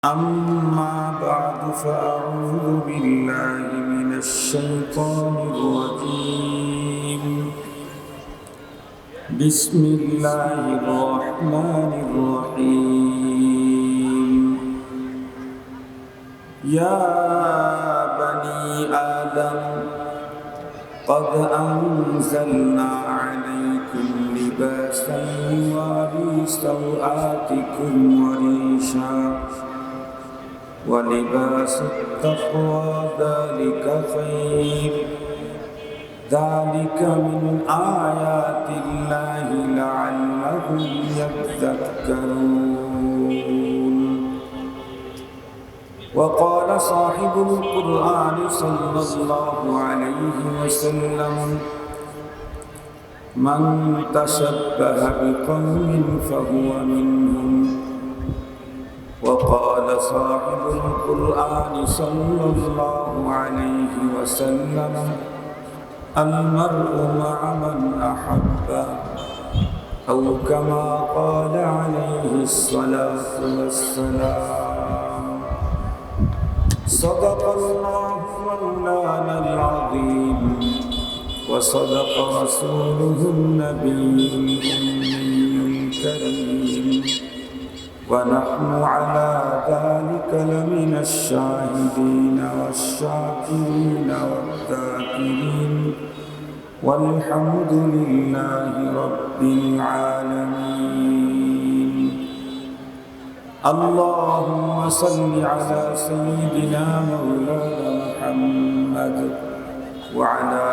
أما بعد فأعوذ بالله من الشيطان الرجيم بسم الله الرحمن الرحيم يا بني آدم قد أنزلنا عليكم لباسا يواري سوآتكم وريشا ولباس التقوى ذلك خير ذلك من آيات الله لعلهم يذكرون وقال صاحب القرآن صلى الله عليه وسلم من تشبه بقوم فهو منهم وقال صاحب القرآن صلى الله عليه وسلم المرء مع من أحب أو كما قال عليه الصلاة والسلام صدق الله مولانا العظيم وصدق رسوله النبي الأمي الكريم ونحن على ذلك لمن الشاهدين والشاكرين والذاكرين والحمد لله رب العالمين اللهم صل على سيدنا مولانا محمد وعلى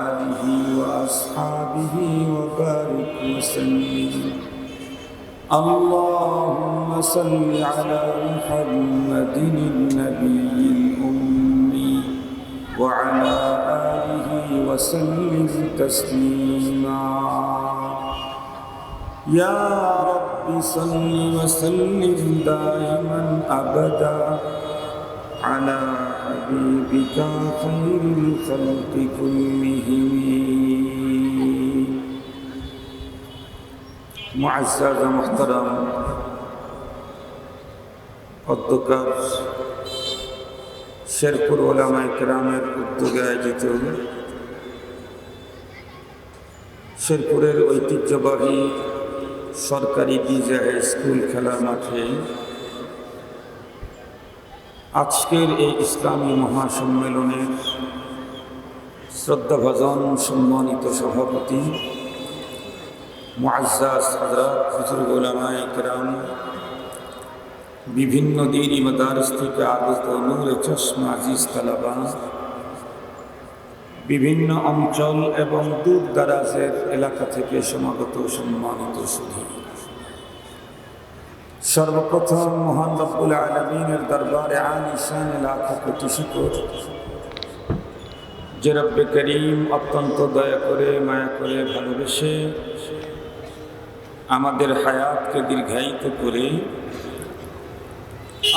آله وأصحابه وبارك وسلم اللهم صل على محمد النبي الأمي وعلى آله وسلم تسليما يا رب صل وسلم دائما أبدا على حبيبك خير الخلق كلهم মুআজ্জাজ মুহতারাম অধ্যক্ষ শেরপুর উলামায়ে কেরামের উদ্যোগে আয়োজিত শেরপুরের ঐতিহ্যবাহী সরকারি বিজয় স্কুল খেলার মাঠে আজকের এই ইসলামী মহাসম্মেলনের শ্রদ্ধাভাজন সম্মানিত সভাপতি মুআজ্জাজ হযরত বুজুর্গ উলামায়ে কেরাম বিভিন্ন দ্বীনি মাদারিস থেকে আগত নূরে চশমা আজিজ তালাবা বিভিন্ন অঞ্চল এবং দূর দারাজের এলাকা থেকে সমাগত সম্মানিত সুধী সর্বপ্রথম মহান রব্বুল আলামিনের দরবারে আলিশান লাখো কোটি শুকর যে রব্বে করিম অত্যন্ত দয়া করে মায়া করে ভালোবেসে আমাদের হায়াতকে দীর্ঘায়িত করে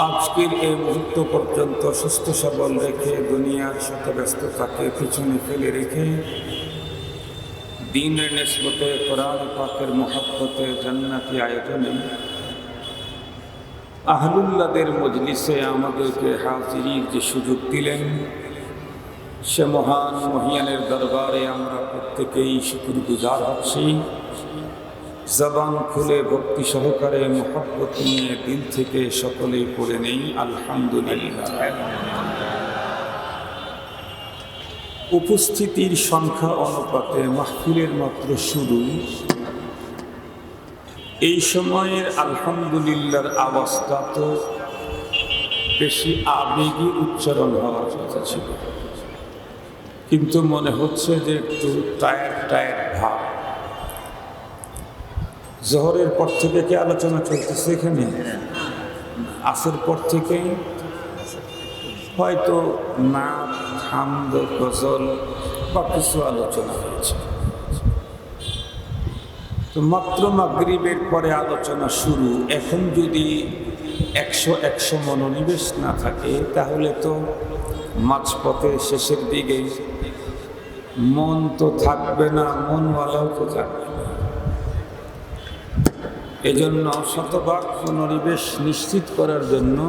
আজকের এই মুহূর্ত পর্যন্ত সুস্থ সবল রেখে দুনিয়ার শত ব্যস্ততাকে পিছনে ফেলে রেখে দ্বীনের নিসবতে কোরআন পাকের মহব্বতে জান্নাতি আয়োজনে আহলুল্লাহদের মজলিসে আমাদেরকে হাজিরির যে সুযোগ দিলেন সে মহান মহিয়ানের দরবারে আমরা প্রত্যেকেই শুকরগুজার হচ্ছি জবান খুলে ভক্তি সহকারে মহব্বত নিয়ে দিল থেকে সকলেই পড়ে নেই আলহামদুলিল্লাহ। উপস্থিতির সংখ্যা অনুপাতে মাহফিলের মাত্র শুরু, এই সময়ের আলহামদুলিল্লাহর আওয়াজটা তো বেশি আবেগী উচ্চারণ হওয়ার কথা ছিল, কিন্তু মনে হচ্ছে যে একটু টায়ার্ড টায়ার্ড ভাব। জোহরের পর থেকে কি আলোচনা চলতেছে এখানে? আসর পর থেকে হয়তো নাত, হামদ, গজল বা কিছু আলোচনা হয়েছে। তো মাত্র মাগরিবের পরে আলোচনা শুরু। এখন যদি 100 মনোনিবেশ না থাকে তাহলে তো মাঝপথে শেষের দিকে মন তো থাকবে না, মনওয়ালাও তো থাকবে না। এজন্য শতভাগ মনোনিবেশ নিশ্চিত করার জন্য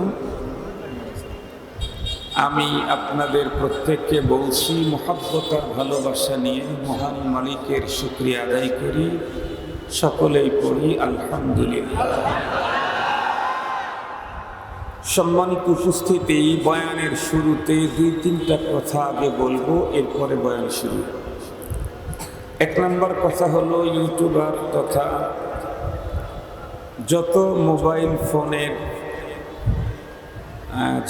আমি আপনাদের প্রত্যেককে বলছি, মহব্বত আর ভালোবাসা নিয়ে মহান মালিকের শুকরিয়া আদায় করি। সকলেই পড়ি আলহামদুলিল্লাহ। সম্মানিত উপস্থিতি, বয়ানের শুরুতে 2-3টা কথা আগে বলবো, এরপরে বয়ান শুরু। 1 নম্বর কথা হলো, ইউটিউবার তথা যত মোবাইল ফোনের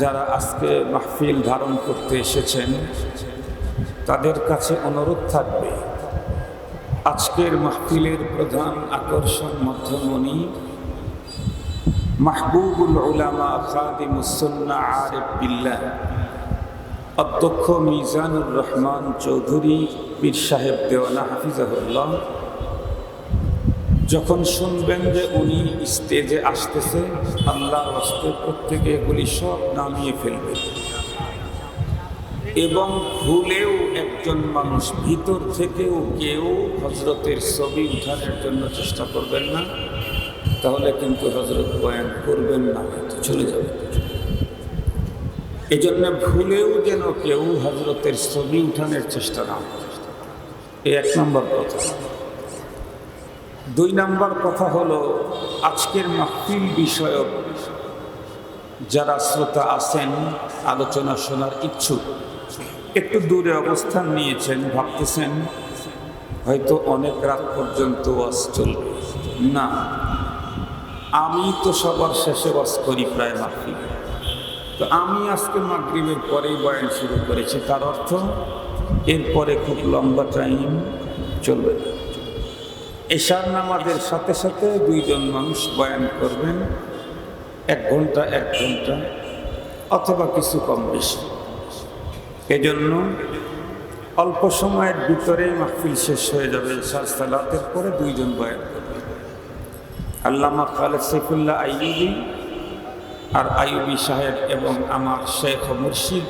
যারা আজকে মাহফিল ধারণ করতে এসেছেন, তাদের কাছে অনুরোধ থাকবে, আজকের মাহফিলের প্রধান আকর্ষণ মধ্যমণি মাহবুবুল উলামা খাদিমুস সুন্নাহ আরিফ বিল্লাহ অধ্যক্ষ মিজানুর রহমান চৌধুরী পীর সাহেব দেওয়ানা হাফিজাহুল্লাহ, যখন শুনবেন যে উনি স্টেজে আসতেছে, আল্লাহর ওয়াস্তে প্রত্যেকে এগুলি সব নামিয়ে ফেলবেন এবং ভুলেও একজন মানুষ ভিতর থেকেও কেউ হজরতের ছবি উঠানোর জন্য চেষ্টা করবেন না, তাহলে কিন্তু হজরত বয়ান করবেন না, চলে যাবে। এই জন্য ভুলেও যেন কেউ হজরতের ছবি উঠানোর চেষ্টা না করে। এই 1 নম্বর কথা। 2 নম্বর কথা হলো, আজকের মাহফিল বিষয়ক যারা শ্রোতা আছেন, আলোচনা শোনার ইচ্ছুক, একটু দূরে অবস্থান নিয়েছেন, ভাবতেছেন হয়তো অনেক রাত পর্যন্ত ওয়াজ চলবে। না, আমি তো সবার শেষে ওয়াজ করি প্রায় মাহফিল, তো আমি আজকে মাগরিবের পরেই বয়ান শুরু করেছি, তার অর্থ এরপরে খুব লম্বা টাইম চলবে না। এশার নামাজের সাথে সাথে 2 জন মানুষ বয়ান করবেন, 1 ঘন্টা 1 ঘন্টা অথবা কিছু কম বেশি। এজন্য অল্প সময়ের ভিতরেই মাহফিল শেষ হয়ে যাবে। এশার সালাতের পরে 2 জন বয়ান করবেন, আল্লামা খালেদ সাইফুল্লাহ আইয়ুবী আর আইয়ুবী সাহেব এবং আমার শেখ ও মুর্শিদ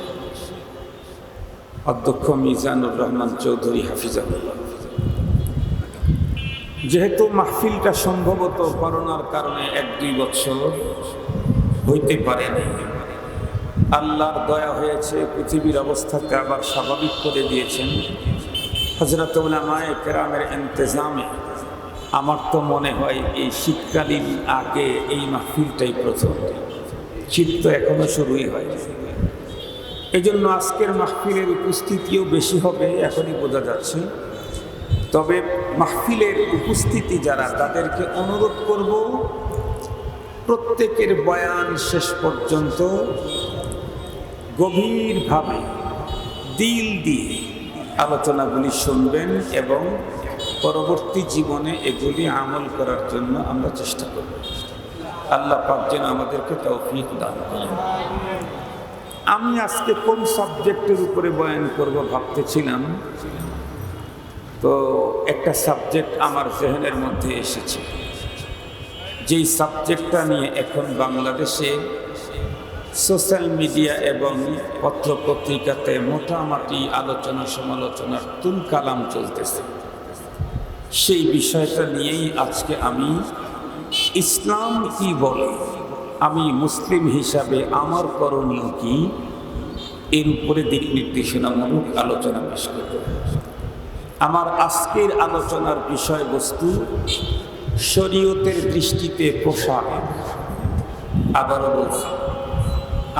অধ্যক্ষ মিজানুর রহমান চৌধুরী হাফিজাহুল্লাহ। যেহেতু মাহফিলটা সম্ভবত করোনার কারণে 1-2 বছর হইতে পারেনি, আল্লাহর দয়া হয়েছে, পৃথিবীর অবস্থাকে আবার স্বাভাবিক করে দিয়েছেন হযরত উলামায়ে কেরামের ইন্তেজামে। আমার তো মনে হয় এই শীতকালীন আগে এই মাহফিলটাই প্রথম, শীত তো এখনো শুরুই হয়। এই জন্য আজকের মাহফিলের উপস্থিতিও বেশি হবে, এখনই বোঝা যাচ্ছে। তবে মাহফিলের উপস্থিতি যারা, তাদেরকে অনুরোধ করব, প্রত্যেকের বয়ান শেষ পর্যন্ত গভীরভাবে দিল দিয়ে আলোচনাগুলি শুনবেন এবং পরবর্তী জীবনে এগুলি আমল করার জন্য আমরা চেষ্টা করব। আল্লাহ পাক যেন আমাদেরকে তৌফিক দান করেন। আমি আজকে কোন সাবজেক্টের উপরে বয়ান করব ভাবতেছিলাম, তো একটা সাবজেক্ট আমার জেহনের মধ্যে এসেছে, যেই সাবজেক্টটা নিয়ে এখন বাংলাদেশে সোশ্যাল মিডিয়া এবং পত্রপত্রিকাতে মোটামুটি আলোচনা সমালোচনার তুল কালাম চলতেছে। সেই বিষয়টা নিয়েই আজকে আমি ইসলাম কি বলে, আমি মুসলিম হিসাবে আমার করণীয় কি, এর উপরে দিক নির্দেশনামূলক আলোচনা পেশ করব। আমার আজকের আলোচনার বিষয়বস্তু শরীয়তের দৃষ্টিতে পোশাক। আবারও বলছি,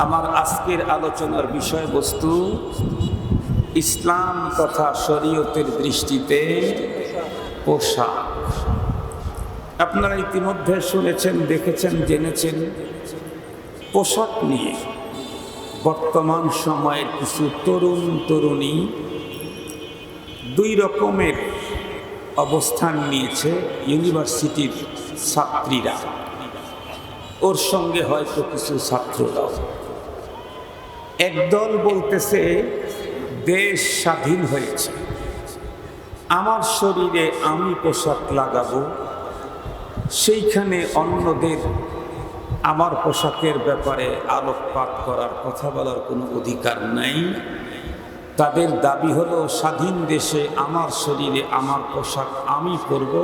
আমার আজকের আলোচনার বিষয়বস্তু ইসলাম তথা শরীয়তের দৃষ্টিতে পোশাক। আপনারা ইতিমধ্যে শুনেছেন, দেখেছেন, জেনেছেন, পোশাক নিয়ে বর্তমান সময়ের কিছু তরুণ তরুণী 2 রকমের অবস্থান নিয়েছে। ইউনিভার্সিটির ছাত্রীরা, ওর সঙ্গে হয়তো কিছু ছাত্ররাও। একদল বলতেছে দেশ স্বাধীন হয়েছে, আমার শরীরে আমি পোশাক লাগাবো, সেইখানে অন্যদের আমার পোশাকের ব্যাপারে আলোকপাত করার, কথা বলার কোনো অধিকার নাই। তাদের দাবি হলো স্বাধীন দেশে আমার শরীরে আমার পোশাক আমি পরব,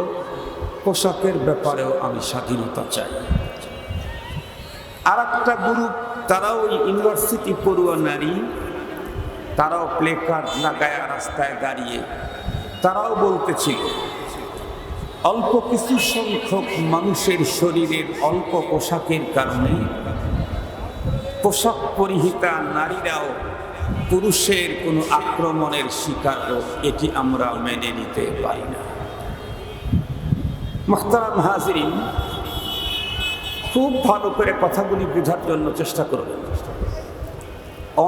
পোশাকের ব্যাপারেও আমি স্বাধীনতা চাই। আর একটা গ্রুপ, তারাও ইউনিভার্সিটি পড়ুয়া নারী, তারাও প্লে কার্ড লাগায় রাস্তায় দাঁড়িয়ে তারাও বলতেছিল অল্প কিছু সংখ্যক মানুষের শরীরের অল্প পোশাকের কারণে পোশাক পরিহিতা নারীরাও পুরুষের কোনো আক্রমণের শিকার হোক, এটি আমরা মেনে নিতে পারি না। মুহতারাম হাজিরিন, খুব ভালো করে কথাগুলি বোঝার জন্য চেষ্টা করবেন।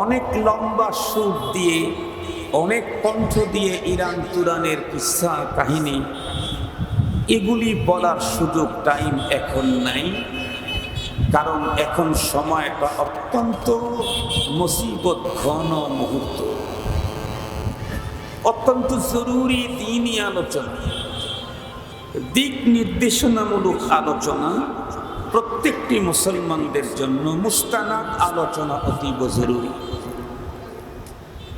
অনেক লম্বা সুর দিয়ে, অনেক কণ্ঠ দিয়ে ইরান তুরানের কিসসা কাহিনী, এগুলি বলার সুযোগ টাইম এখন নাই, কারণ এখন সময়টা অত্যন্ত মুসিবত ঘন মুহূর্ত, অত্যন্ত জরুরি দিনই আলোচনা, দিক নির্দেশনামূলক আলোচনা প্রত্যেকটি মুসলমানদের জন্য মুস্তানাদ আলোচনা অতীব জরুরি।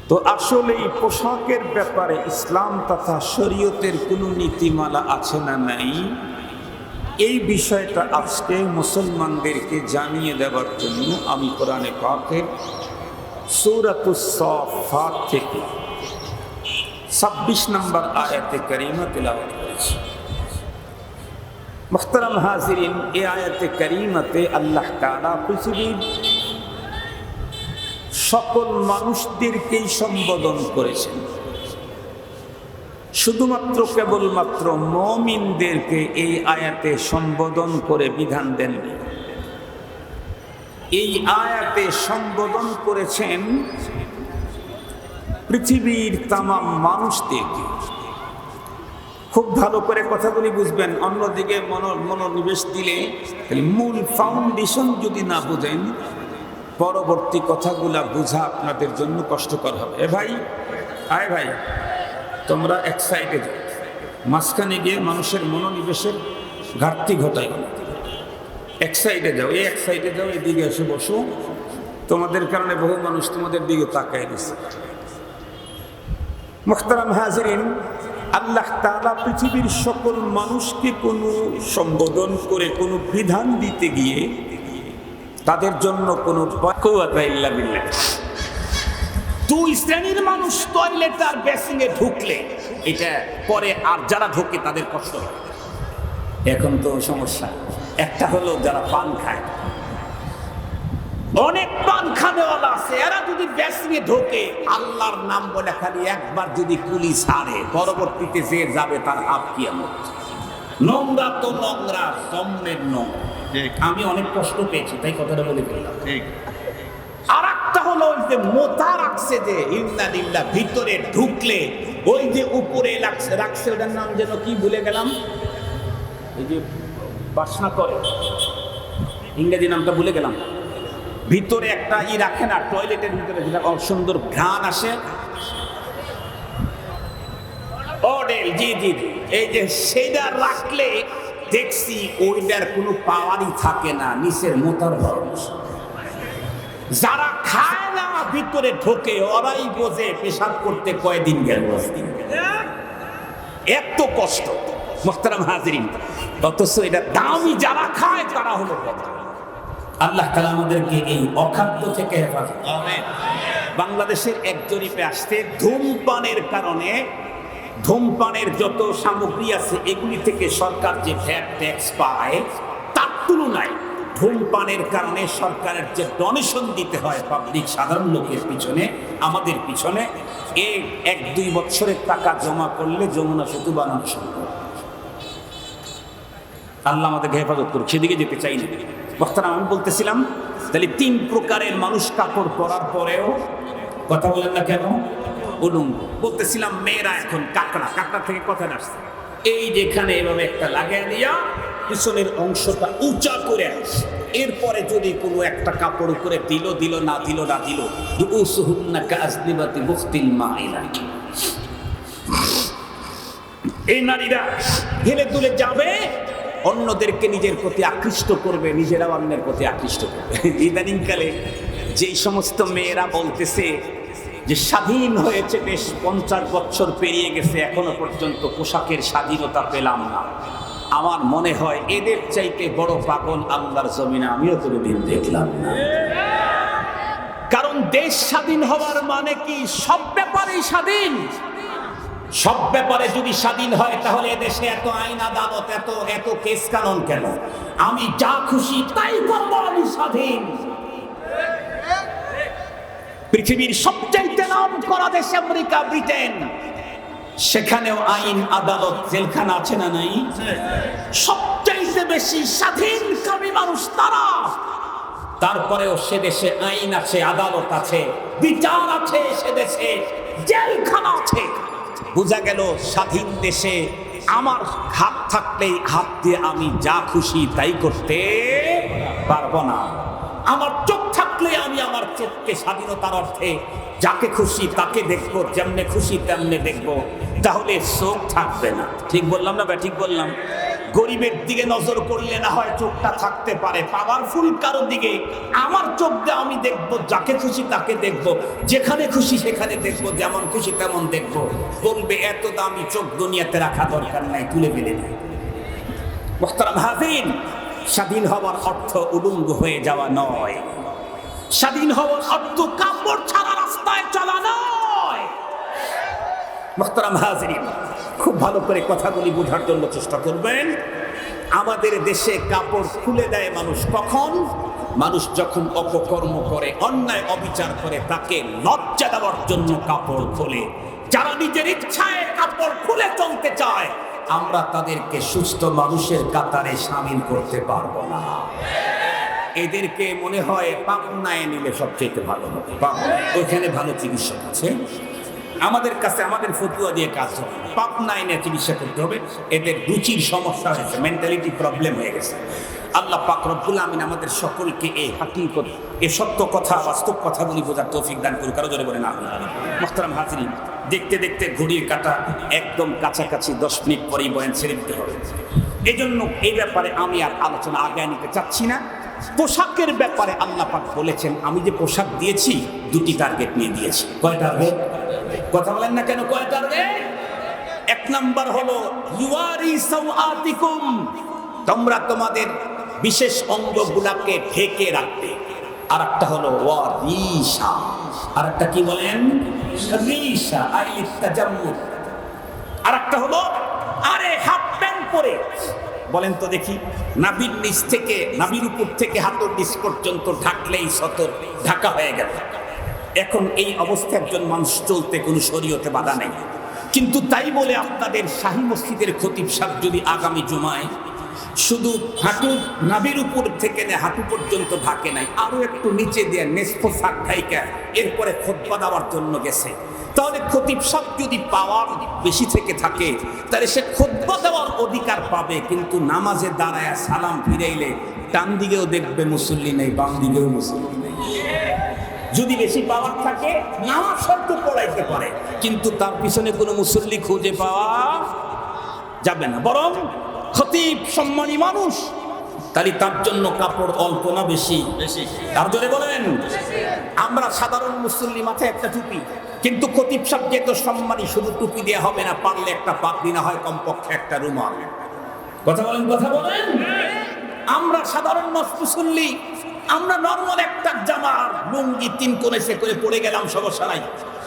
তো আসলে এই পোশাকের ব্যাপারে ইসলাম তথা শরীয়তের কোনো নীতিমালা আছে না নাই, এই বিষয়টা আজকে মুসলমানদেরকে জানিয়ে দেওয়ার জন্য আমি কোরআনে পাকের সূরাতুস সাফফাত থেকে 26 নম্বর আয়াতে কারিমা তেলাওয়াত করেছি। মুহতারাম হাজিরিন, এই আয়াতে কারিমাতে আল্লাহ তাআলা পৃথিবীর সকল মানুষদেরকেই সম্বোধন করেছেন, শুধুমাত্র কেবলমাত্র মুমিনদেরকে এই আয়াতে সম্বোধন করে বিধান দেননি। এই আয়াতে সম্বোধন করেছেন পৃথিবীর তামাম মানুষদেরকে। খুব ভালো করে কথাগুলি বুঝবেন, অন্যদিকে মনোনিবেশ দিলে মূল ফাউন্ডেশন যদি না বুঝেন, পরবর্তী কথাগুলা বোঝা আপনাদের জন্য কষ্টকর হবে। ভাই, আয় ভাই, তোমরা এক সাইডে যাও, মাঝখানে গিয়ে মানুষের মনোনিবেশের ঘাটতি ঘটাই। এক সাইডে যাও, এক সাইডে যাও, এদিকে এসে বসো, তোমাদের কারণে বহু মানুষ তোমাদের দিকে তাকায় দিচ্ছে। মুহতারাম হাজিরিন, আল্লাহ তাআলা পৃথিবীর সকল মানুষকে কোনো সম্বোধন করে কোনো বিধান দিতে গিয়ে তাদের জন্য কোনো কুওয়াতা ইল্লা বিল্লাহ, দুই শ্রেণীর মানুষ টয়লেট আর বেসিংয়ে ঢুকলে এটা পরে আর যারা ঢোকে তাদের কষ্ট হয়। এখন তো সমস্যা, একটা হলো যারা পান খায়, অনেক পান খানেওয়ালা আছে, এরা যদি বেসিংয়ে ঢোকে আল্লাহর নাম বলে খালি একবার যদি কুলি ছাড়ে, পরবর্তীতে যে যাবে তার হাত কিয়ামত। নোংরা তো নোংরা, সম্মের নোংরা। আমি অনেক কষ্ট পেয়েছি, তাই কথাটা বলে ফেললাম। আর একটা হলো ওই যে মোতা রাখছে, যে ইন্নালিল্লাহ, ভিতরে ঢুকলে ওই যে উপরে রাখছে, ওটার নাম যেন কি ভুলে গেলাম, এই যে বাসনা করে, ইংরেজি নামটা ভুলে গেলাম। ভিতরে একটা রাখে না টয়লেটের ভিতরে, যেটা সুন্দর ঘ্রাণ আসে, ওডেল, জি জি, এই যে সেটা রাখলে দেখছি ওইটার কোনো পাওয়ারই থাকে না, নিচের মোতার ভরস। যারা খায় না ভিতরে ঢোকে, ওরাই বোঝে পেশাব করতে কয়দিন গেল, এত কষ্ট। মুহতারাম হাজিরিন, অথচ এটা দামি যারা খায় তারা হলো কথা। আল্লাহ তাআলা আমাদেরকে এই অখাদ্য থেকে হেফাজত। আমিন। বাংলাদেশের এক জরিপে আসছে, ধূমপানের কারণে, ধূমপানের যত সামগ্রী আছে এগুলি থেকে সরকার যে ভ্যাট ট্যাক্স পায়, তার তুলনায় ধূমপানের কারণে সরকারের যে ডোনেশন দিতে হয় পাবলিক সাধারণ লোকের পিছনে, আমাদের পিছনে, এই 1-2 বছরের টাকা জমা করলে যমুনা সেতু বানানো সম্ভব। আল্লাহ আমাদেরকে হেফাজত করুক, সেদিকে যেতে চাই না। বক্তারা, আমি বলতেছিলাম তাহলে 3 প্রকারের মানুষ কাপড় পরার পরেও, কথা বলেন না কেন, উলঙ্গ। বলতেছিলাম মেয়েরা এখন কাঁকড়া, কাঁকড়া থেকে কথা আসছে, এই যেখানে এভাবে একটা লাগাই দিয়া পিছনের অংশটা উঁচা করে আসে, এরপরে যদি কোনো একটা কাপড় উপরে দিল না দিল, এই নারীরা হেলে তুলে যাবে, অন্যদেরকে নিজের প্রতি আকৃষ্ট করবে, নিজেরাও অন্যের প্রতি আকৃষ্ট করবে। ইদানিংকালে যেই সমস্ত মেয়েরা বলতেছে যে স্বাধীন হয়েছে বেশ 50 বছর পেরিয়ে গেছে, এখনো পর্যন্ত পোশাকের স্বাধীনতা পেলাম না, আমার মনে হয় এদের চাইতে বড় পাগল আল্লাহর জমিনে আমিও কোনোদিন দেখলাম না। কারণ দেশ স্বাধীন হওয়ার মানে কি সব ব্যাপারেই স্বাধীন। সব ব্যাপারে যদি স্বাধীন হয় তাহলে এদেশে এত আইন আদালত, এত কেস কানুন কেন? আমি যা খুশি তাই করব, আমি স্বাধীন। পৃথিবীর সবচাইতে নাম করা দেশ আমেরিকা, ব্রিটেন, সেখানেও আইন আদালত জেলখানা আছে না নাই? সবচাইতে বেশি স্বাধীনকামী মানুষ তারা। তারপরেও সে দেশে আইন আছে, আদালত আছে, বিচার আছে, সে দেশে জেলখানা আছে। বোঝা গেল স্বাধীন দেশে আমার হাত থাকলেই হাত দিয়ে আমি যা খুশি তাই করতে পারবো না। আমার চোখ থাকলে আমি আমার চোখকে স্বাধীনতার অর্থে যাকে খুশি তাকে দেখবো, যেমনে খুশি তেমনে দেখবো। তাহলে চোখ থাকবে না। ঠিক বললাম না? ঠিক বললাম। গরিবের দিকে নজর করলে না হয় চোখটা থাকতে পারে, পাওয়ারফুল কারোর দিকে আমার চোখ দিয়ে আমি দেখবো, যাকে খুশি তাকে দেখবো, যেখানে খুশি সেখানে দেখবো, যেমন খুশি তেমন দেখবো। বলবে এত দামি চোখ দুনিয়াতে রাখা দরকার নাই, তুলে ফেলে দেয়। মুহতারাম হাজিরিন, স্বাধীন হওয়ার অর্থ উলঙ্গ হয়ে যাওয়া নয়। স্বাধীন হওয়ার অর্থ কাপড় ছাড়া রাস্তায় চলা নয়। মুহতারাম হাজিরিন, খুব ভালো করে কথাগুলি বোঝার জন্য চেষ্টা করবেন। আমাদের দেশে কাপড় খুলে দেয় মানুষ কখন? মানুষ যখন অপকর্ম করে, অন্যায় অবিচার করে, তাকে লজ্জা দেওয়ার জন্য কাপড় খোলে। যারা নিজের ইচ্ছায় কাপড় খুলে চলতে চায়, আমরা তাদেরকে সুস্থ মানুষের কাতারে শামিল করতে পারবো না। এদেরকে মনে হয় পাবনায় নিলে সবচেয়ে ভালো হবে। ওইখানে ভালো চিকিৎসক আছে। আমাদের কাছে আমাদের ফতুয়া দিয়ে কাজ হবে, পাবনায় নিয়ে চিকিৎসা করতে হবে। এদের রুচির সমস্যা হয়েছে, মেন্টালিটি প্রবলেম হয়ে গেছে। আল্লাহ পাক রব্বুল আমিন আমাদের সকলকে এই হাকিকত, এই সত্য কথা, বাস্তব কথাগুলি বোঝার তৌফিক দান করুক। কারো জোরে বলেন আমিন। মুহতারাম হাজিরিন, দেখতে দেখতে ঘড়ির কাঁটা একদম কাছাকাছি, 10 মিনিট পরেই বয়ান ছেড়ে দিতে হবে। এই জন্য এই ব্যাপারে আমি আর আলোচনা আগায় নিতে চাচ্ছি না। পোশাকের ব্যাপারে আল্লাহ পাক বলেছেন, আমি যে পোশাক দিয়েছি 2টি টার্গেট নিয়ে দিয়েছি। কয় টার্গেট? কথা বলেন না কেন? কয় টার্গেট? 1 নাম্বার হলো ইউয়ারি সাওআতিকুম, তোমরা তোমাদের বিশেষ অঙ্গগুলাকে ঢেকে রাখবে। আর একটা হলো ওয়ারিশা, আর একটা কি বলেন? রিশা আইলিত তাজাম্মুদ। আর একটা হলো আরে হাফ প্যান্ট পরে, বলেন তো দেখি, নাভির নিচ থেকে, নাভির উপর থেকে হাঁটুর নিচ পর্যন্ত ঢাকলেই সতর ঢাকা হয়ে গেল। এখন এই অবস্থায় একজন মানুষ চলতে কোনো শরীয়তে বাধা নেই। কিন্তু তাই বলে আপনাদের শাহী মসজিদের খতিব সাহেব যদি আগামী জুমায় শুধু হাঁটুর নাভির উপর থেকে হাঁটু পর্যন্ত ঢাকে নাই, আরো একটু নিচে দিয়ে নেসফ ফাঁক ঢাইকা এরপরে খুতবা দেওয়ার জন্য গেছে, তাহলে খতিব সাহেব যদি পাওয়ার বেশি থেকে থাকে তাহলে সে খুতবা দেওয়ার অধিকার পাবে। কিন্তু নামাজে দাঁড়ায় সালাম ফিরাইলে ডান দিকেও দেখবে মুসল্লি নেই, বাম দিকেও মুসল্লি নেই। যদি বেশি পাওয়ার থাকে নামাজ শর্ত পড়াইতে পারে, কিন্তু তার পিছনে কোনো মুসল্লি খুঁজে পাওয়া যাবে না। বরং খতিব সম্মানী মানুষ, তাহলে তার জন্য কাপড় অল্প না বেশি? তার জন্য বলেন, আমরা সাধারণ মুসল্লি মাথায় একটা টুপি, কিন্তু খতিব সাহেব যেহেতু সম্মানী, শুধু টুপি দেওয়া হবে না, পারলে একটা পাগড়ি, না হয় কমপক্ষে একটা রুমাল। কথা বলেন, কথা বলেন। আমরা সাধারণ মুসল্লি, আমরা নর্মাল একটা জামা লুঙ্গি 3 কোণে সে করে পড়ে গেলাম, সমস্যা নাই।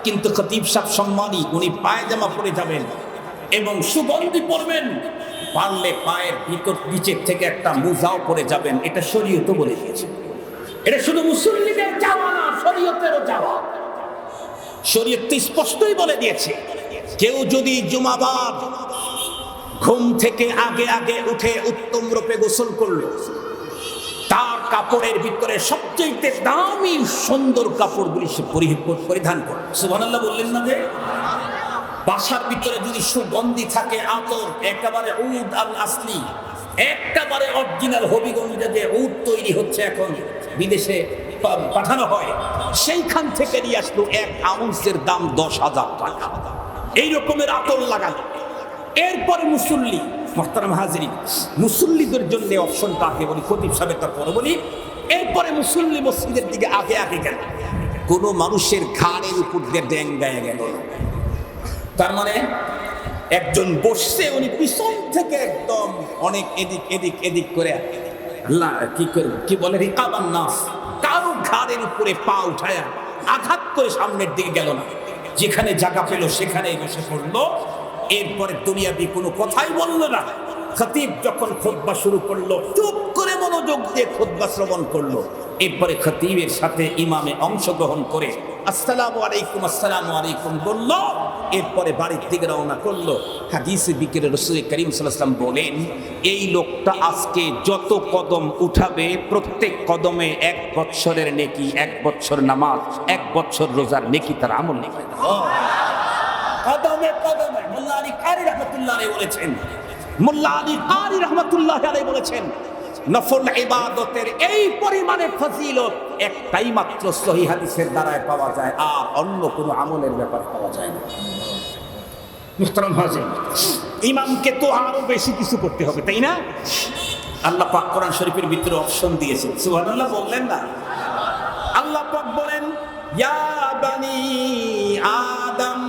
কিন্তু খতিব সাহেব সম্মানী, উনি পায়জামা পরে যাবেন এবং সুগন্ধি পরবেন, পারলে পায়ের ভিতর নিচের থেকে একটা মোজাও পরে যাবেন। এটা শরীয়ত বলে দিয়েছে। এটা শুধু মুসল্লিদের যাওয়া না, শরীয়তেরও যাওয়া। শরীয়ত স্পষ্টই বলে দিয়েছে, কেউ যদি জুমাবার ঘুম থেকে আগে আগে উঠে উত্তম রূপে গোসল করলো, তার কাপড়ের ভিতরে সবচেয়ে দামি সুন্দর কাপড়গুলি সে পরিধান করে। সুবহানাল্লাহ বললেন না? যে বাসার ভিতরে যদি সুগন্ধি থাকে, আতর একেবারে উদ আল আসলি, একেবারে অরিজিনাল হবিগঞ্জে যে উদ তৈরি হচ্ছে এখন বিদেশে পাঠানো হয়, সেইখান থেকে নিয়ে আসলো 1 আউন্সের দাম 10,000 টাকা। এই রকমের আতর লাগানো। এরপরে মুসল্লি, মুহতারাম হাজিরিন, মুসল্লিদের জন্য অপশনটা আগে বলি, খতিব সাহেবের তারপরে বলি। এরপরে মুসল্লি মসজিদের দিকে আগে আগে গেল, কোনো মানুষের ঘাড়ের উপর দিয়ে ড্যাং গায়ে গেল। তার মানে একজন বসছে, উনি পিছন থেকে একদম অনেক এদিক এদিক এদিক করে কি বলে রিকাবান নাস, কারো ঘাড়ের উপরে পা উঠায়া আঘাত করে সামনের দিকে গেল না, যেখানে জায়গা পেল সেখানেই বসে পড়লো। এরপরে দুনিয়াবি কোনো কথাই বললো না। খতিব যখন খুতবা শুরু করলো, চুপ করে মনোযোগ দিয়ে খুতবা শ্রবণ করলো। এরপরে খতিবের সাথে ইমামে অংশগ্রহণ করে আসসালামু আলাইকুম বলল। এরপরে বাড়ির দিকে রওনা করলো। হাদিসে বিকেরে রাসূল করিম সাল্লাল্লাহু আলাইহি ওয়াসাল্লাম বলেন, এই লোকটা আজকে যত কদম উঠাবে, প্রত্যেক কদমে 1 বৎসরের নেকি, 1 বৎসর নামাজ, 1 বৎসর রোজার নেকি তার আমল নেকি। কদমে কদমে মোল্লা আলী কারি রহমাতুল্লাহ আলাইহি বলেছেন, মোল্লা আলী কারি রহমাতুল্লাহ আলাইহি বলেছেন, নফল ইবাদতের এই পরিমাণে ফজিলত একটাই মাত্র সহিহ হাদিসের দ্বারায় পাওয়া যায়, আর অন্য কোনো আমলের ব্যাপারে পাওয়া যায় না। মুহতারাম হাজির, ইমামকে তো আরো বেশি কিছু করতে হবে, তাই না? আল্লাহ পাক কোরআন শরীফের ভিতরে অপশন দিয়েছেন, সুবহানাল্লাহ বললেন না? আল্লাহ পাক বলেন, ইয়া বানি আদম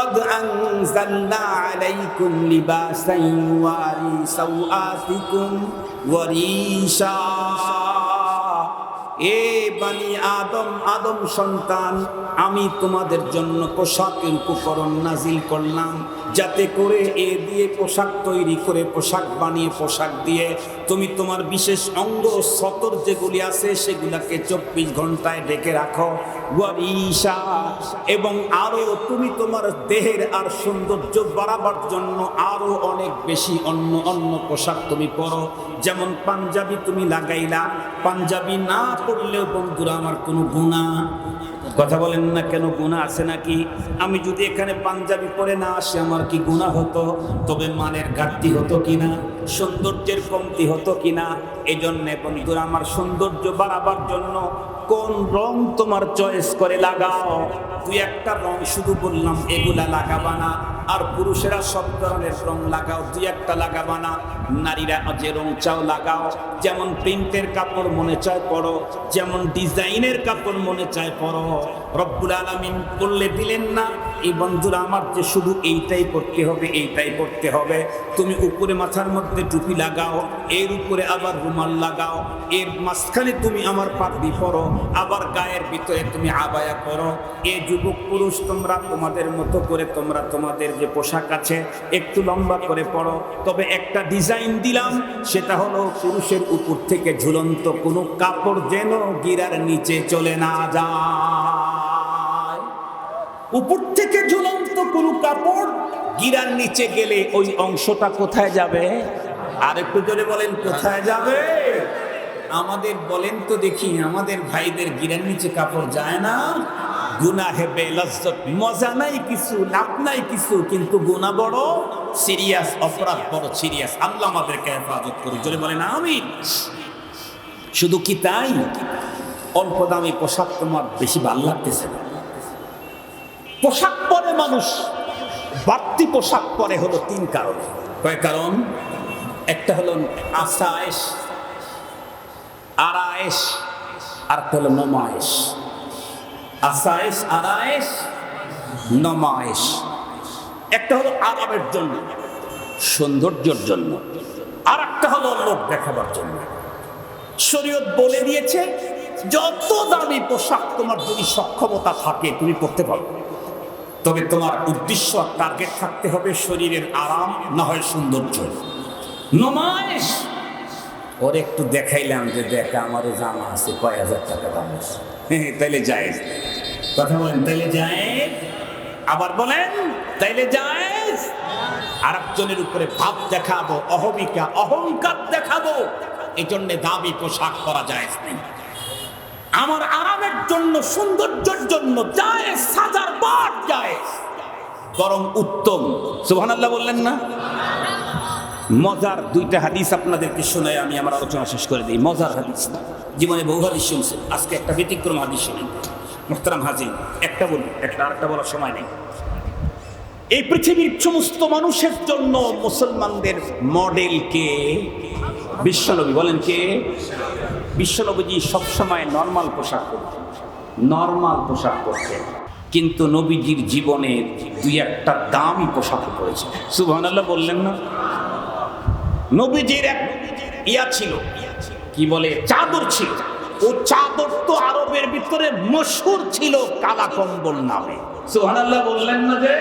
قد أنزلنا عليكم لباسا يواري سوآتكم وريشا। এ বানি আদম, আদম সন্তান, আমি তোমাদের জন্য পোশাকের উপকরণ নাজিল করলাম, যাতে করে এ দিয়ে পোশাক তৈরি করে, পোশাক বানিয়ে, পোশাক দিয়ে তুমি তোমার বিশেষ অঙ্গ সতর যেগুলি আছে সেগুলাকে 24 ঘন্টায় ঢেকে রাখো। ওয়ারিশা, এবং আরো তুমি তোমার দেহের আর সৌন্দর্য বাড়াবার জন্য আরো অনেক বেশি অন্য অন্য পোশাক তুমি পরো। যেমন পাঞ্জাবি তুমি লাগাইলা, পাঞ্জাবি না পড়লেও বন্ধুরা আমার কোনো গুনাহ, কথা বলেন না কেন, গুনাহ আছে নাকি? আমি যদি এখানে পাঞ্জাবি পরে না আসি আমার কি গুনাহ হতো? তবে মানের ঘাটতি হতো কিনা, সৌন্দর্যের কমতি হতো কিনা? এই জন্যে বন্ধুরা আমার, সৌন্দর্য বাড়াবার জন্য কোন রং তোমার চয়েস করে লাগাও। 2-1টা রং শুধু বললাম এগুলা লাগাবা না, আর পুরুষেরা সব ধরনের রং লাগাও, 2-1টা লাগাবা না। নারীরা যে রং চাও লাগাও, যেমন প্রিন্টের কাপড় মনে চায় পরো, যেমন ডিজাইনের কাপড় মনে চায় পরো। রব্বুল আলামিন বললে দিলেন না, এই বন্ধুরা আমার যে শুধু এইটাই পড়তে হবে, এইটাই পড়তে হবে। তুমি উপরে মাথার মধ্যে টুপি লাগাও, এর উপরে আবার রুমাল লাগাও, এর মাঝখানে তুমি আমার পাগড়ি পরো, আবার গায়ের ভিতরে তুমি আবায়া করো। এ যুবক পুরুষ তোমরা তোমাদের মতো করে তোমরা তোমাদের যে পোশাক আছে একটু লম্বা করে পরো। তবে একটা ডিজাইন দিলাম, সেটা হলো পুরুষের উপর থেকে ঝুলন্ত কোনো কাপড় যেন গিরার নিচে চলে না যায়। উপর থেকে ঝুলন্ত কোনো কাপড় গিরার নিচে গেলে ওই অংশটা কোথায় যাবে? আর একটু জোরে বলেন, কোথায় যাবে? আমাদের বলেন তো দেখি, আমাদের ভাইদের গিরার নিচে কাপড় যায় না? গুনাহ হেবে লজ্জত, মজা নাই কিছু, লাভ নাই কিছু, কিন্তু গুনাহ বড় সিরিয়াস, অপরাধ বড় সিরিয়াস। আল্লাহ আমাদেরকে হেফাজত করুন, জোরে বলেন আমিন। শুধু কি তাই? অল্প দামি পোশাক তোমার বেশি ভালো লাগতেছে না। পোশাক পরে মানুষ বাড়তি পোশাক পরে হলো 3 কারণে। কয় কারণ? একটা হলো আসায়েশ, আরায়েশ, আর একটা হলো নমায়েশ। আসায়েশ, আরায়েশ, নমায়েশ। একটা হলো আরামের জন্য, সৌন্দর্যের জন্য, আর একটা হলো লোক দেখাবার জন্য। শরীয়ত বলে দিয়েছে যত দামি পোশাক তোমার যদি সক্ষমতা থাকে তুমি পরতে পারো, তবে তোমার উদ্দেশ্য আর টার্গেট থাকতে হবে শরীরের আরাম, না হয় সৌন্দর্য। নমায়েশ, ওরে একটু দেখাইলাম যে দেখা আমারও জামা আছে, কয় হাজার টাকা দাম আছে, তাইলে জায়েজ। কথা বলেন, তাইলে জায়েজ। আবার বলেন, তাইলে জায়েজ। আরেকজনের উপরে ভাব দেখাবো, অহমিকা, অহংকার দেখাবো, এই জন্য দামি পোশাক পরা জায়েজ নেই। আমার আরামের জন্য, সৌন্দর্যের জন্য জায়েজ, 1000 বার জায়েজ, বরং উত্তম। সুবহানাল্লাহ বললেন না? মজার 2টা হাদিস আপনাদেরকে শোনায় আমি আমার আলোচনা শেষ করে দিই। মজার হাদিস, জীবনে বহু হাদিস শুনছেন, আজকে একটা ব্যতিক্রম হাদিস শুনেন। মুহতারাম হাজির, একটা বলি, আরেকটা বলার সময় নেই। এই পৃথিবীর সমস্ত মানুষের জন্য মুসলমানদের মডেল কে? বিশ্বনবী। বলেন কে? বিশ্বনবীজি সবসময় নর্মাল পোশাক পরতেন, নর্মাল পোশাক পরতেন, কিন্তু নবীজির জীবনে 2-1টা দামি পোশাক পরেছে। সুবহানাল্লাহ বললেন না? নবীজির এক ছিল, কি বলে, চাদর ছিল। ও চাদর তো আরবের ভিতরে মশহুর ছিল কালা কম্বল নামে। সুবহানাল্লাহ বললেন না যে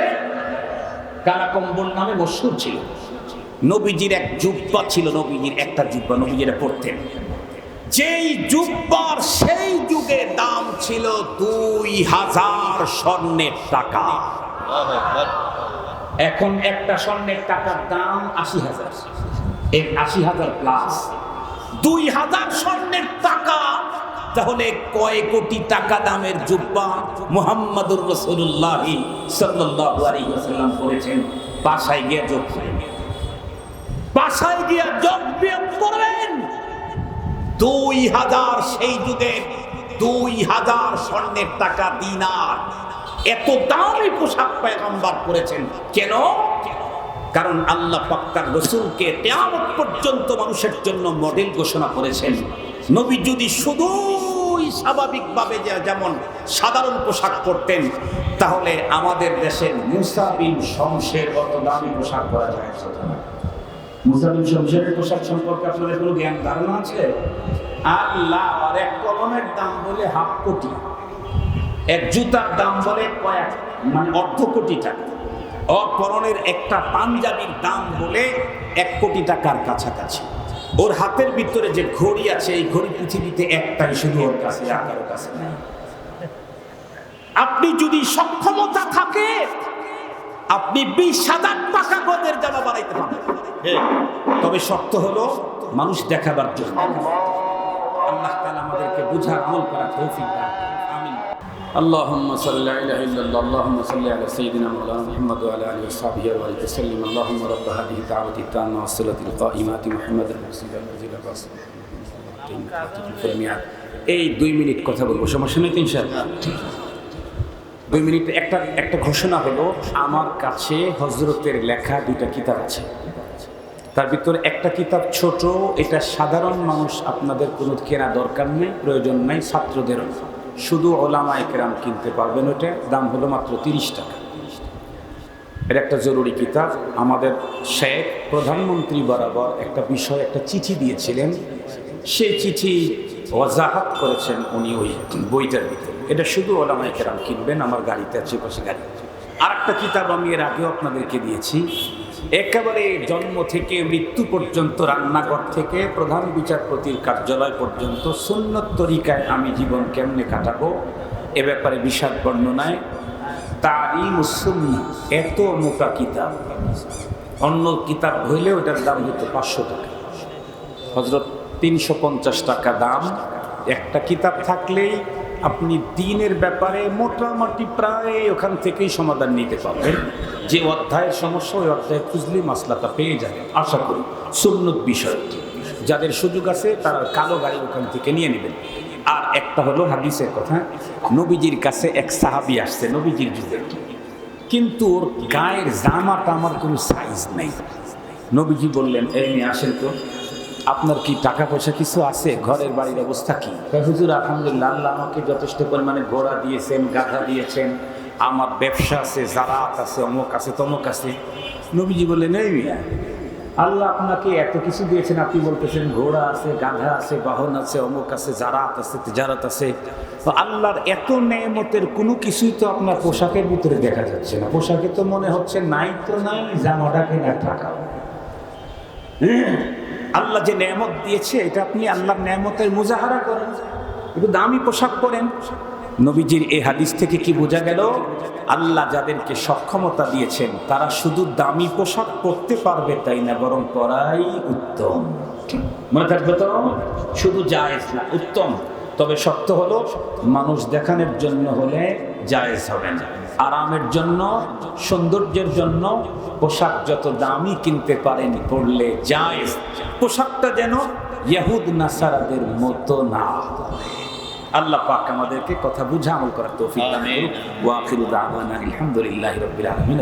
কালা কম্বল নামে মশহুর ছিল। নবীজির এক জুব্বা ছিল, নবীজির একটা জুব্বা নবীজিরা পরতেন। যেই জুব্বার সেই যুগে দাম ছিল 2000 স্বর্ণের টাকা। এখন একটা স্বর্ণের টাকার দাম 80,000, 80,000 প্লাস। 2000 স্বর্ণের টাকা, তাহলে কয় কোটি টাকা দামের জুব্বা মুহাম্মাদুর রাসূলুল্লাহ সাল্লাল্লাহু আলাইহি ওয়াসাল্লাম পরেছেন। বাসায় গিয়ে যোগ করবেন, বাসায় গিয়ে যোগ বিয়োগ করবেন। 2000 সেই যুগে 2000 স্বর্ণের টাকা দিনার। এত দামি পোশাক পয়গম্বর পরেছেন কেন? কারণ আল্লাহ পাক তার রাসূলকে কিয়ামত পর্যন্ত মানুষের জন্য মডেল ঘোষণা করেছেন। নবী যদি শুধুই স্বাভাবিকভাবে যেমন সাধারণ পোশাক পরতেন, তাহলে আমাদের দেশের মুসা বিন শমসের মত দামি পোশাক পরা যায় না। মুসা বিন শমসের পোশাক সম্পর্কে আপনাদের কোনো জ্ঞান ধারণা আছে? আল্লাহ, আর এক কলমের দাম বলে 1/2 কোটি, এক জুতার দাম বলে অর্ধ কোটি টাকা, পরনের একটা পাঞ্জাবির দাম বলে 1 কোটি টাকার কাছাকাছি। ওর হাতের ভিতরে যে ঘড়ি আছে, এই ঘড়ি পৃথিবীতে একটাই শুধু ওর কাছে, আর কারো কাছে নাই। আপনি যদি সক্ষমতা থাকে, আপনি 20,000 টাকা গদের জামা বানাইতে পারবেন, তবে শর্ত হলো মানুষ দেখাবার জন্য। আল্লাহ তাআলা আমাদেরকে বুঝার, আমল করার তৌফিক দান করুন। আমিন। اللهم صل لا اله الا الله اللهم صل على سيدنا مولانا محمد وعلى اله وصحبه وسلم اللهم رب هذه الدعوه التامه والصلاه القائمه محمد رسول الله এই 2 মিনিট কথা বলবো, সমস্যা নেই ইনশাআল্লাহ। 2 মিনিট একটা ঘোষণা হলো, আমার কাছে হযরতের লেখা 2টা কিতাব আছে। তার ভিতরে একটা কিতাব ছোট, এটা সাধারণ মানুষ, আপনাদের কোনো কেনা দরকার নেই, প্রয়োজন নাই, ছাত্রদের শুধু ওলামায়ে কেরাম কিনতে পারবেন। ওটা দাম হলো মাত্র 30 টাকা। এটা একটা জরুরি কিতাব। আমাদের শেখ প্রধানমন্ত্রী বরাবর একটা বিষয়, একটা চিঠি দিয়েছিলেন, সেই চিঠি ওয়াজাহাত করেছেন উনি ওই বইটার ভিতরে। এটা শুধু ওলামায়ে কেরাম কিনবেন। আমার গাড়িতে আছে, পাশে গাড়ি। আর একটা কিতাব আমি এর আগেও আপনাদেরকে দিয়েছি, একেবারে জন্ম থেকে মৃত্যু পর্যন্ত, রান্নাঘর থেকে প্রধান বিচারপতির কার্যালয় পর্যন্ত সুন্নত তরিকায় আমি জীবন কেমনে কাটাবো এ ব্যাপারে বিশদ বর্ণনায় তালিমুস সুন্নাহ। এত মোটা কিতাব, অন্য কিতাব হইলে ওটার দাম হতো 500 টাকা, হযরত 350 টাকা দাম। একটা কিতাব থাকলেই আপনি দিনের ব্যাপারে মোটামুটি প্রায় ওখান থেকেই সমাধান নিতে পারবেন। যে অধ্যায়ের সমস্যা, ওই অধ্যায় খুঁজলে মাসলাটা পেয়ে যাবে আশা করি। সুন্নত বিষয় যাদের সুযোগ আছে তারা কালো গাড়ি ওখান থেকে নিয়ে নেবেন। আর একটা হলো হাদিসের কথা। নবীজির কাছে এক সাহাবী আসছে নবীজির যুগে, কিন্তু ওর গায়ের জামাটা আমার কোনো সাইজ নেই। নবীজি বললেন, এই নিয়ে আসেন তো, আপনার কি টাকা পয়সা কিছু আছে? ঘরের বাড়ির অবস্থা কি? হুজুর আলহামদুলিল্লাহ, আল্লাহ আমাকে যথেষ্ট পরিমাণে ঘোড়া দিয়েছেন, গাধা দিয়েছেন, আমার ব্যবসা আছে, জারাত আছে, অমুক আছে, তমুক আছে। নবীজি বললেন, এই মিয়া, আল্লাহ আপনাকে এত কিছু দিয়েছেন, আপনি বলতেছেন ঘোড়া আছে, গাধা আছে, বাহন আছে, অমুক আছে, জারাত আছে, তিজারত আছে। তো আল্লাহর এত নেয়ামতের কোনো কিছুই তো আপনার পোশাকের ভিতরে দেখা যাচ্ছে না। পোশাকে তো মনে হচ্ছে নাই তো নাই, জামাটা কেনার টাকা। আল্লাহ যে নেয়ামত দিয়েছে, এটা আপনি আল্লাহর নেয়ামতের মুজাহারা করেন, একটু দামি পোশাক পরেন। নবীজির এই হাদিস থেকে কি বোঝা গেল? আল্লাহ যাদেরকে সক্ষমতা দিয়েছেন তারা শুধু দামি পোশাক পরতে পারবে তাই না, বরং পরাই উত্তম। মনে থাকবে তো, শুধু জায়েজ না, উত্তম। তবে শর্ত হলো মানুষ দেখানোর জন্য হলে জায়েজ হবে না। আরামের জন্য, সৌন্দর্যের জন্য পোশাক যত দামি কিনতে পারেন পরলে জায়েজ। পোশাকটা যেন ইহুদ নাসারাদের মতো না। আল্লাহ পাক আমাদেরকে কথা বুঝে আমল করার তৌফিক দান করুন। ওয়া আখিরু দাওয়ানা আলহামদুলিল্লাহি রাব্বিল আলামিন।